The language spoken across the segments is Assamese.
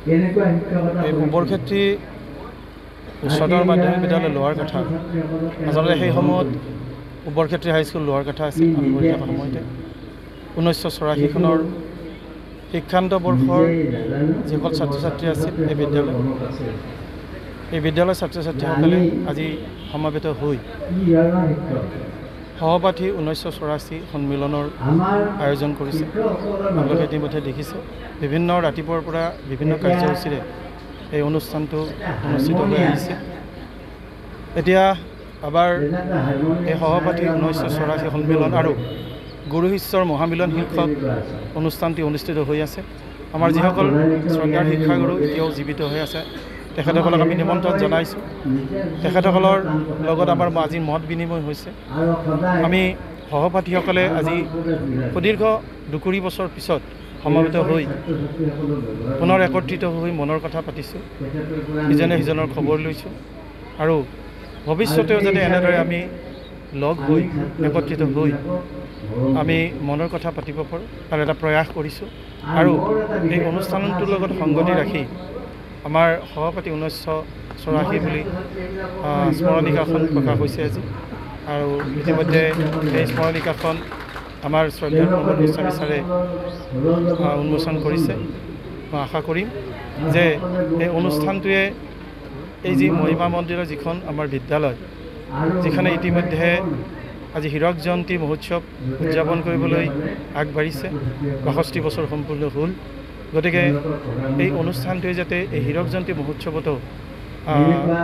এই বৰক্ষেত্ৰী উচ্চতৰ মাধ্যমিক বিদ্যালয় লোৱাৰ কথা আচলতে সেই সময়ত বৰক্ষেত্ৰী হাইস্কুল লোৱাৰ কথা আছিল আৰম্ভ থকা সময়তে 1984 চনৰ শিক্ষান্ত বৰ্ষৰ যিসকল ছাত্ৰ ছাত্ৰী আছিল এই বিদ্যালয়ৰ ছাত্ৰ ছাত্ৰীসকলে আজি সমাবেত হৈ সহপাঠী 1984 সন্মিলনৰ আয়োজন কৰিছে। আপোনালোকে ইতিমধ্যে দেখিছে বিভিন্ন ৰাতিপুৱাৰ পৰা বিভিন্ন কাৰ্যসূচীৰে এই অনুষ্ঠানটো অনুষ্ঠিত হৈ আহিছে। এতিয়া আবাৰ এই সহপাঠী 1984 সন্মিলন আৰু গুৰু শিষ্যৰ মহামিলন শীৰ্ষক অনুষ্ঠানটি অনুষ্ঠিত হৈ আছে। আমাৰ যিসকল শ্ৰদ্ধাৰ শিক্ষাগুৰু এতিয়াও জীৱিত হৈ আছে তেখেতসকলক আমি নিমন্ত্ৰণ জনাইছোঁ। তেখেতসকলৰ লগত আমাৰ আজি মত বিনিময় হৈছে। আমি সহপাঠীসকলে আজি সুদীৰ্ঘ 2 বছৰ পিছত সমাবেত হৈ পুনৰ একত্ৰিত হৈ মনৰ কথা পাতিছোঁ, ইজনে সিজনৰ খবৰ লৈছোঁ আৰু ভৱিষ্যতেও যাতে এনেদৰে আমি লগ হৈ একত্ৰিত হৈ আমি মনৰ কথা পাতিব পাৰোঁ তাৰ এটা প্ৰয়াস কৰিছোঁ। আৰু এই অনুষ্ঠানটোৰ লগত সংগতি ৰাখি আমাৰ সহপাঠী 1984 বুলি স্মৰণিকাখন প্ৰকাশ হৈছে আজি আৰু ইতিমধ্যে এই স্মৰণিকাখন আমাৰ শ্ৰদ্ধাৰ প্ৰমোদ গোস্বামী ছাৰে উন্মোচন কৰিছে। মই আশা কৰিম যে এই অনুষ্ঠানটোৱে এই যি মহিমা মন্দিৰৰ যিখন আমাৰ বিদ্যালয় যিখনে ইতিমধ্যে আজি হীৰক জয়ন্তী মহোৎসৱ উদযাপন কৰিবলৈ আগবাঢ়িছে, 62 বছৰ সম্পূৰ্ণ হ'ল। গতিকে এই অনুষ্ঠানটোৱে যাতে এই হীৰক জয়ন্তী মহোৎসৱতো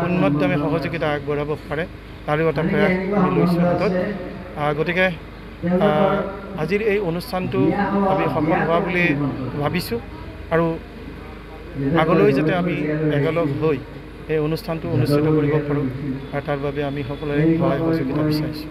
উন্নতদামে সহযোগিতা আগবঢ়াব পাৰে তাৰো এটা প্ৰয়াস আমি লৈছোঁ হাতত। গতিকে আজিৰ এই অনুষ্ঠানটো আমি সফল হোৱা বুলি ভাবিছোঁ আৰু আগলৈ যাতে আমি একেলগ হৈ এই অনুষ্ঠানটো অনুষ্ঠিত কৰিব পাৰোঁ আৰু তাৰ বাবে আমি সকলোৰে সহায় সহযোগিতা বিচাৰিছোঁ।